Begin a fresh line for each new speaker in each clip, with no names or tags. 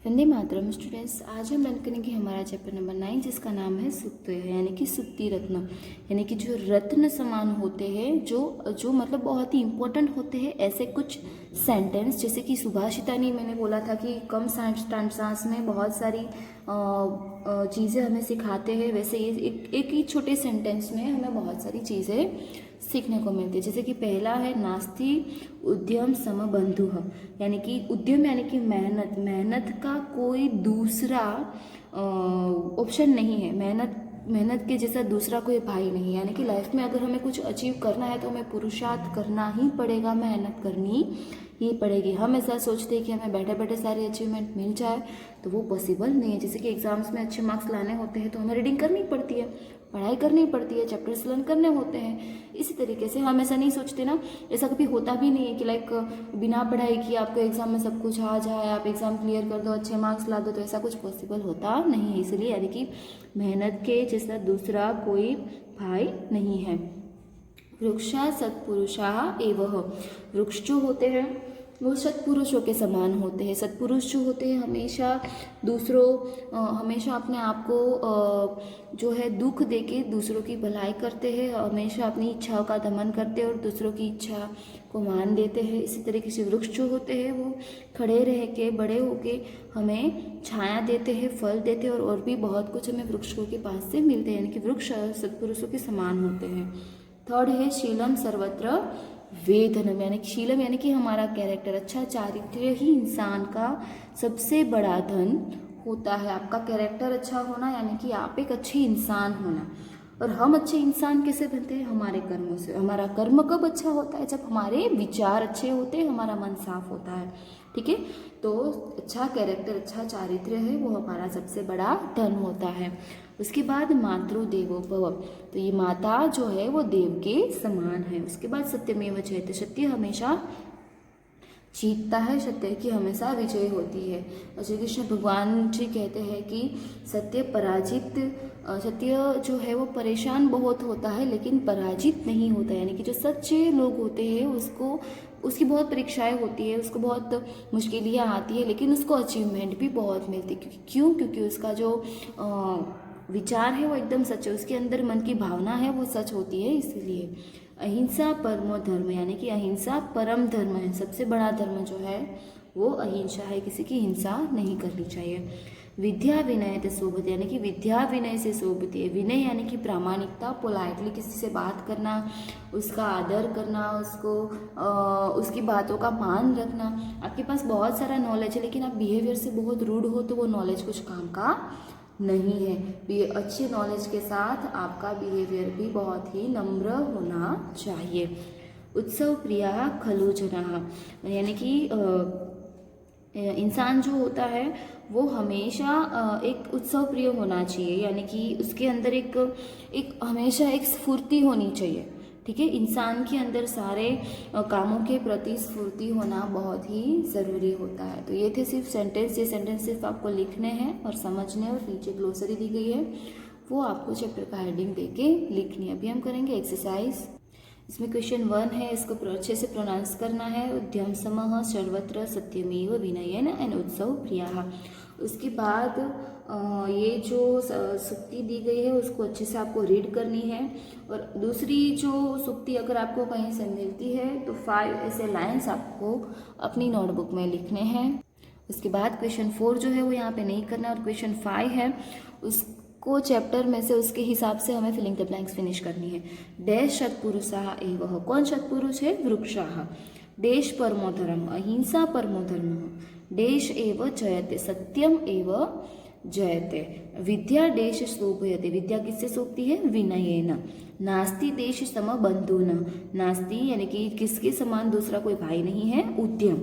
Vande Mataram students. आज हम learn करेंगे हमारा चैप्टर नंबर 9 जिसका नाम है सुक्तय, यानी कि सुक्ति रत्न, यानी कि जो रत्न समान होते हैं, जो मतलब बहुत ही इंपॉर्टेंट होते हैं ऐसे कुछ सेंटेंस। जैसे कि सुभाषितानी मैंने बोला था कि कम स्टांजास में बहुत सारी चीज़ें हमें सिखाते हैं, वैसे ये एक ही छोटे सेंटेंस में हमें बहुत सारी चीज़ें सीखने को मिलती है। जैसे कि पहला है नास्ति उद्यम समबंधुः, यानी कि उद्यम यानी कि मेहनत का कोई दूसरा ऑप्शन नहीं है। मेहनत के जैसा दूसरा कोई भाई नहीं है। यानी कि लाइफ में अगर हमें कुछ अचीव करना है तो हमें पुरुषार्थ करना ही पड़ेगा, मेहनत करनी ही पड़ेगी। हम ऐसा सोचते हैं कि हमें बैठे बैठे सारी अचीवमेंट मिल जाए तो वो पॉसिबल नहीं है। जैसे कि एग्जाम्स में अच्छे मार्क्स लाने होते हैं तो हमें रीडिंग करनी पड़ती है, पढ़ाई करनी पड़ती है, चैप्टर्स लर्न करने होते हैं। इसी तरीके से हम ऐसा नहीं सोचते ना, ऐसा कभी होता भी नहीं है कि लाइक बिना पढ़ाई किए आपको एग्जाम में सब कुछ आ जाए, आप एग्जाम क्लियर कर दो, अच्छे मार्क्स ला दो, तो ऐसा कुछ पॉसिबल होता नहीं है। इसलिए यानी कि मेहनत के जैसा दूसरा कोई भाई नहीं है। वृक्षा सत्पुरुषा एवं, वृक्ष जो होते हैं वो सत्पुरुषों के समान होते हैं। सत्पुरुष जो होते हैं हमेशा हमेशा अपने आप को जो है दुख देके दूसरों की भलाई करते हैं, हमेशा अपनी इच्छाओं का दमन करते हैं और दूसरों की इच्छा को मान देते हैं। इसी तरीके से वृक्ष जो होते हैं वो खड़े रह के बड़े होके हमें छाया देते हैं, फल देते हैं और भी बहुत कुछ हमें वृक्षों के पास से मिलते हैं। यानी कि वृक्ष सत्पुरुषों के समान होते हैं। थर्ड है शीलम सर्वत्र वेधनम, यानी कि शीलम यानी कि हमारा कैरेक्टर, अच्छा चारित्र्य ही इंसान का सबसे बड़ा धन होता है। आपका कैरेक्टर अच्छा होना यानी कि आप एक अच्छे इंसान होना। और हम अच्छे इंसान कैसे बनते हैं? हमारे कर्मों से। हमारा कर्म कब अच्छा होता है? जब हमारे विचार अच्छे होते हैं, हमारा मन साफ होता है। ठीक है, तो अच्छा कैरेक्टर, अच्छा चारित्र्य है वो हमारा सबसे बड़ा धन होता है। उसके बाद मातृ देवो भव, तो ये माता जो है वो देव के समान है। उसके बाद सत्यमेव जयते, सत्य हमेशा जीतता है, सत्य की हमेशा विजय होती है। और श्री कृष्ण भगवान जी कहते हैं कि सत्य जो है वो परेशान बहुत होता है लेकिन पराजित नहीं होता। यानी कि जो सच्चे लोग होते हैं उसकी बहुत परीक्षाएं होती है, उसको बहुत मुश्किलें आती है, लेकिन उसको अचीवमेंट भी बहुत मिलती है। क्योंकि उसका जो विचार है वो एकदम सच है, उसके अंदर मन की भावना है वो सच होती है। इसीलिए अहिंसा परमो धर्म, यानी कि अहिंसा परम धर्म है। सबसे बड़ा धर्म जो है वो अहिंसा है, किसी की हिंसा नहीं करनी चाहिए। विद्या विनय से शोभित, यानी कि विद्या विनय से शोभित है। विनय यानी कि प्रामाणिकता, पोलाइटली किसी से बात करना, उसका आदर करना, उसकी बातों का मान रखना। आपके पास बहुत सारा नॉलेज है लेकिन आप बिहेवियर से बहुत रूड हो तो वो नॉलेज कुछ काम का नहीं है। ये अच्छी नॉलेज के साथ आपका बिहेवियर भी बहुत ही नम्र होना चाहिए। उत्सव प्रिया खलु जनाः, यानी कि इंसान जो होता है वो हमेशा एक उत्सव प्रिय होना चाहिए। यानी कि उसके अंदर एक हमेशा एक स्फूर्ति होनी चाहिए। ठीक है, इंसान के अंदर सारे कामों के प्रति स्फूर्ति होना बहुत ही ज़रूरी होता है। तो ये थे सिर्फ सेंटेंस, ये सेंटेंस सिर्फ आपको लिखने हैं और समझने, और नीचे ग्लोसरी दी गई है वो आपको चैप्टर का हेडिंग देके लिखनी है। अभी हम करेंगे एक्सरसाइज। इसमें क्वेश्चन 1 है, इसको अच्छे से प्रोनाउंस करना है। उद्यम समः सर्वत्र सत्यमेव विनयेन एंड उत्सव प्रियाः। उसके बाद ये जो सुक्ति दी गई है उसको अच्छे से आपको रीड करनी है। और दूसरी जो सुक्ति अगर आपको कहीं से मिलती है तो 5 ऐसे लाइन्स आपको अपनी नोटबुक में लिखने हैं। उसके बाद क्वेश्चन 4 जो है वो यहाँ पे नहीं करना, और क्वेश्चन 5 है उसको चैप्टर में से उसके हिसाब से हमें फिलिंग द ब्लैंक्स फिनिश करनी है। देश सत्पुरुषाः एवं, कौन सत्पुरुष है? वृक्षाः। देश परमो धर्म, अहिंसा परमो धर्म। देश एव जयते, सत्यम एव जयते। विद्या देश शोभयते, विद्या किससे शोभती है? विनयेन। नास्ति देश सम बंधुन, नास्ति यानी कि किसके समान दूसरा कोई भाई नहीं है? उद्यम।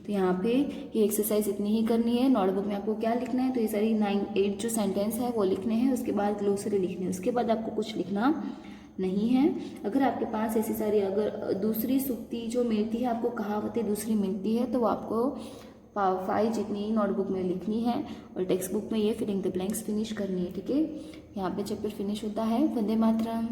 तो यहाँ पे ये एक्सरसाइज इतनी ही करनी है। नोटबुक में आपको क्या लिखना है? तो ये सारी 9-8 जो सेंटेंस है वो लिखने हैं। उसके बाद ग्लोसरी लिखनी है, उसके बाद आपको कुछ लिखना नहीं है। अगर आपके पास ऐसी सारी अगर दूसरी सुक्ति जो मिलती है, आपको कहावतें दूसरी मिलती है, तो आपको 5 जितनी नोटबुक में लिखनी है और टेक्स्ट बुक में ये फिलिंग द ब्लैंक्स फिनिश करनी है। ठीक है, यहाँ पे चैप्टर फिनिश होता है। वंदे मातरम।